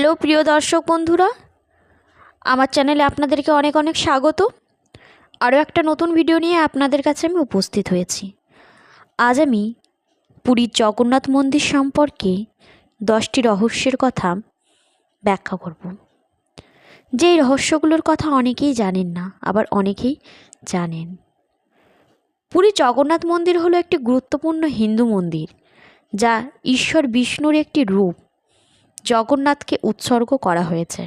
Hello প্রিয় দর্শক বন্ধুরা, আমার চ্যানেলে আপনাদেরকে অনেক অনেক স্বাগত। আরও একটা নতুন ভিডিও নিয়ে আপনাদের কাছে আমি উপস্থিত হয়েছি। আজ আমি পুরীর জগন্নাথ মন্দির সম্পর্কে 10টি রহস্যের কথা ব্যাখ্যা করব। যেই রহস্যগুলোর কথা অনেকেই জানেন না, আবার অনেকেই জানেন। পুরীর জগন্নাথ মন্দির হলো একটি গুরুত্বপূর্ণ হিন্দু মন্দির, যা ঈশ্বর বিষ্ণুর একটি রূপ জগন্নাথকে উৎসর্গ করা হয়েছে।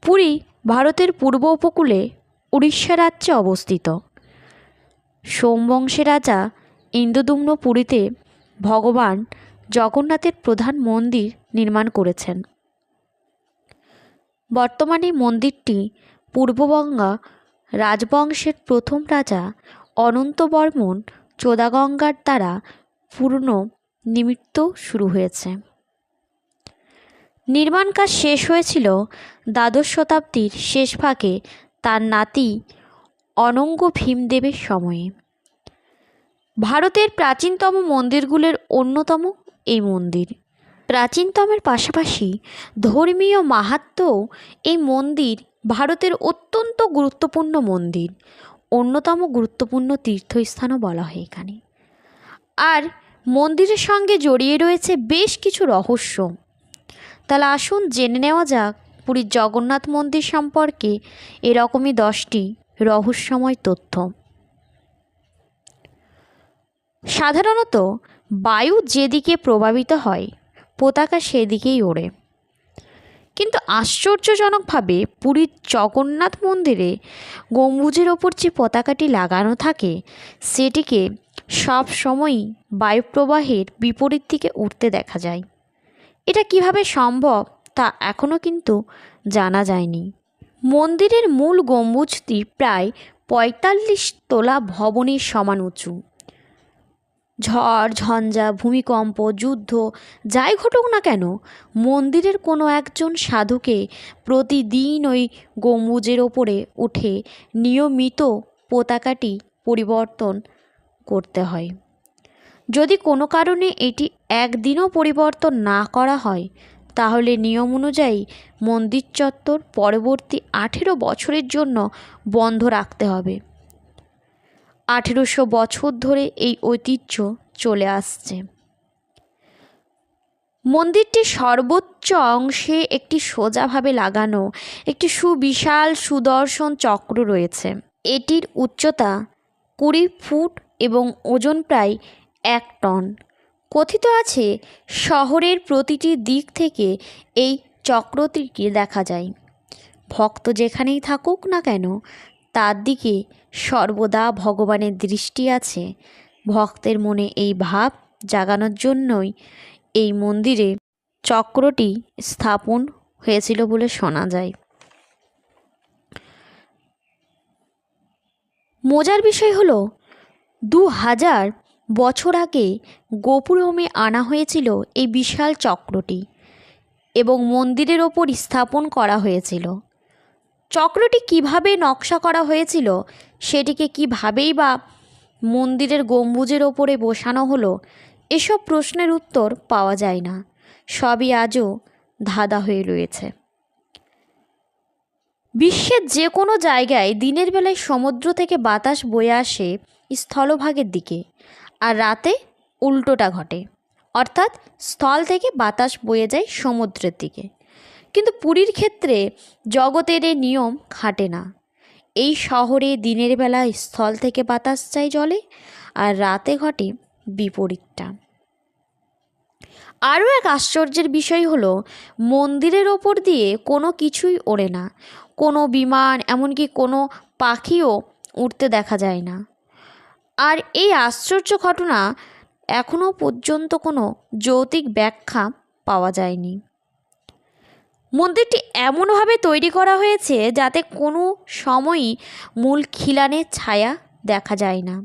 পুরী ভারতের পূর্ব উপকূলে উড়িষ্যা রাজ্যে অবস্থিত। সোমবংশের রাজা ইন্দ্রদ্যুম্ন পুরীতে ভগবান জগন্নাথের প্রধান মন্দির নির্মাণ করেছেন। বর্তমানে মন্দিরটি পূর্ববঙ্গা রাজবংশের প্রথম রাজা অনন্তবর্মন চোদাগঙ্গার দ্বারা পুনর্নির্মিত শুরু হয়েছে। নির্মাণ কাজ শেষ হয়েছিল দ্বাদশ শতাব্দীর শেষ ভাগে তার নাতি অনঙ্গ ভীমদেবের সময়ে। ভারতের প্রাচীনতম মন্দিরগুলির অন্যতম এই মন্দির। প্রাচীনতমের পাশাপাশি ধর্মীয় মাহাত্ম্যও এই মন্দির ভারতের অত্যন্ত গুরুত্বপূর্ণ মন্দির, অন্যতম গুরুত্বপূর্ণ তীর্থস্থানও বলা হয় এখানে। আর মন্দিরের সঙ্গে জড়িয়ে রয়েছে বেশ কিছু রহস্য। তাহলে আসুন জেনে নেওয়া যাক পুরীর জগন্নাথ মন্দির সম্পর্কে এরকমই 10টি রহস্যময় তথ্য। সাধারণত বায়ু যেদিকে প্রভাবিত হয় পতাকা সেদিকেই ওড়ে, কিন্তু আশ্চর্যজনকভাবে পুরীর জগন্নাথ মন্দিরে গম্বুজের ওপর যে পতাকাটি লাগানো থাকে সেটিকে সব সময়ই বায়ুপ্রবাহের বিপরীত দিকে উঠতে দেখা যায়। এটা কিভাবে সম্ভব তা এখনও কিন্তু জানা যায়নি। মন্দিরের মূল গম্বুজটি প্রায় 45 তোলা ভবনের সমান উঁচু। ঝড় ঝঞ্ঝা, ভূমিকম্প, যুদ্ধ যাই ঘটুক না কেন, মন্দিরের কোনো একজন সাধুকে প্রতিদিন ওই গম্বুজের ওপরে উঠে নিয়মিত পতাকাটি পরিবর্তন করতে হয়। যদি কোনো কারণে এটি একদিনও পরিবর্তন না করা হয় তাহলে নিয়ম অনুযায়ী মন্দির চত্বর পরবর্তী 18 বছরের জন্য বন্ধ রাখতে হবে। 1800 বছর ধরে এই ঐতিহ্য চলে আসছে। মন্দিরটির সর্বোচ্চ অংশে একটি সোজাভাবে লাগানো একটি সুবিশাল সুদর্শন চক্র রয়েছে। এটির উচ্চতা 20 ফুট এবং ওজন প্রায় 1 টন। কথিত আছে শহরের প্রতিটি দিক থেকে এই চক্রটিকে দেখা যায়। ভক্ত যেখানেই থাকুক না কেন তার দিকে সর্বদা ভগবানের দৃষ্টি আছে। ভক্তের মনে এই ভাব জাগানোর জন্যই এই মন্দিরে চক্রটি স্থাপন হয়েছিল বলে শোনা যায়। মজার বিষয় হলো 2000 বছর আগে গোপুরমে আনা হয়েছিল এই বিশাল চক্রটি এবং মন্দিরের ওপর স্থাপন করা হয়েছিল। চক্রটি কিভাবে নকশা করা হয়েছিল, সেটিকে কিভাবেই বা মন্দিরের গম্বুজের ওপরে বসানো হলো, এসব প্রশ্নের উত্তর পাওয়া যায় না। সবই আজও ধাঁধা হয়ে রয়েছে। বিশ্বের যে কোনো জায়গায় দিনের বেলায় সমুদ্র থেকে বাতাস বয়ে আসে স্থলভাগের দিকে, আর রাতে উল্টোটা ঘটে, অর্থাৎ স্থল থেকে বাতাস বয়ে যায় সমুদ্রের দিকে। কিন্তু পুরীর ক্ষেত্রে জগতের এই নিয়ম খাটে না। এই শহরে দিনের বেলা স্থল থেকে বাতাস যায় জলে, আর রাতে ঘটে বিপরীতটা। আরও এক আশ্চর্যের বিষয় হলো মন্দিরের ওপর দিয়ে কোনো কিছুই ওড়ে না, কোনো বিমান এমনকি কোনো পাখিও উড়তে দেখা যায় না। আর এই আশ্চর্য ঘটনা এখনও পর্যন্ত কোনো যৌক্তিক ব্যাখ্যা পাওয়া যায়নি। মন্দিরটি এমনভাবে তৈরি করা হয়েছে যাতে কোনো সময়ই মূল খিলানের ছায়া দেখা যায় না।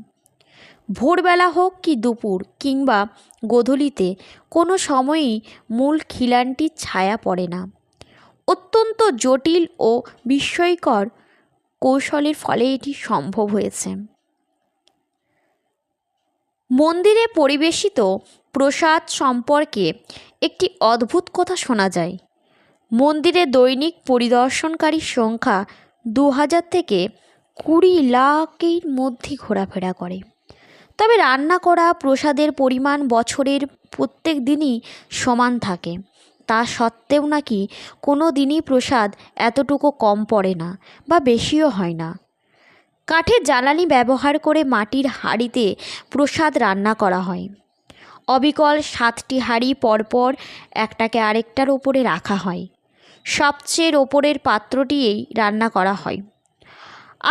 ভোরবেলা হোক কি দুপুর কিংবা গোধূলিতে কোনো সময়ই মূল খিলানটির ছায়া পড়ে না। অত্যন্ত জটিল ও বিস্ময়কর কৌশলের ফলে এটি সম্ভব হয়েছে। মন্দিরে পরিবেশিত প্রসাদ সম্পর্কে একটি অদ্ভুত কথা শোনা যায়। মন্দিরে দৈনিক পরিদর্শনকারীর সংখ্যা 2000 থেকে 20 লাখের মধ্যে ঘোরাফেরা করে। তবে রান্না করা প্রসাদের পরিমাণ বছরের প্রত্যেক দিনই সমান থাকে। তা সত্ত্বেও নাকি কোনো দিনই প্রসাদ এতটুকু কম পড়ে না বা বেশিও হয় না। কাঠের জ্বালানি ব্যবহার করে মাটির হাঁড়িতে প্রসাদ রান্না করা হয়। অবিকল 7টি হাঁড়ি পরপর একটাকে আরেকটার ওপরে রাখা হয়। সবচেয়ে ওপরের পাত্রটিয়েই রান্না করা হয়।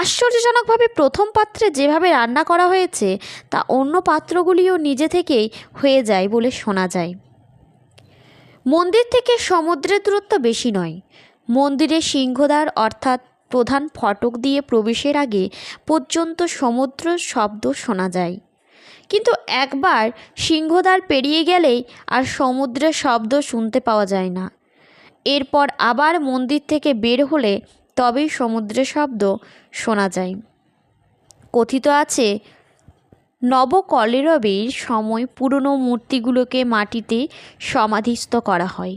আশ্চর্যজনকভাবে প্রথম পাত্রে যেভাবে রান্না করা হয়েছে তা অন্য পাত্রগুলিও নিজে থেকেই হয়ে যায় বলে শোনা যায়। মন্দির থেকে সমুদ্রের দূরত্ব বেশি নয়। মন্দিরের সিংহদ্বার অর্থাৎ প্রধান ফটক দিয়ে প্রবেশের আগে পর্যন্ত সমুদ্র শব্দ শোনা যায়। কিন্তু একবার সিংহদ্বার পেরিয়ে গেলেই আর সমুদ্রের শব্দ শুনতে পাওয়া যায় না। এরপর আবার মন্দির থেকে বের হলে তবেই সমুদ্রের শব্দ শোনা যায়। কথিত আছে, নবকলেবরের সময় পুরনো মূর্তিগুলোকে মাটিতে সমাধিস্থ করা হয়।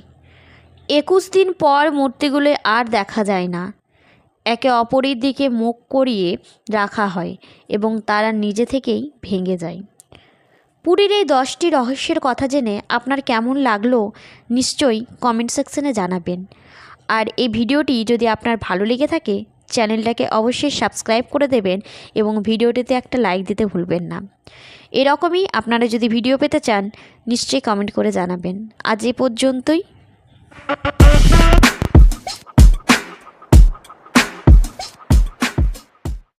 21 দিন পর মূর্তিগুলো আর দেখা যায় না। একে অপরের দিকে মুখ করিয়ে রাখা হয় এবং তারা নিজে থেকেই ভেঙে যায়। পুরীর এই 10টি রহস্যের কথা জেনে আপনার কেমন লাগলো নিশ্চয়ই কমেন্ট সেকশনে জানাবেন। আর এই ভিডিওটি যদি আপনার ভালো লেগে থাকে চ্যানেলটাকে অবশ্যই সাবস্ক্রাইব করে দেবেন এবং ভিডিওটিতে একটা লাইক দিতে ভুলবেন না। এরকমই আপনারা যদি ভিডিও পেতে চান নিশ্চয়ই কমেন্ট করে জানাবেন। আজ এ পর্যন্তই।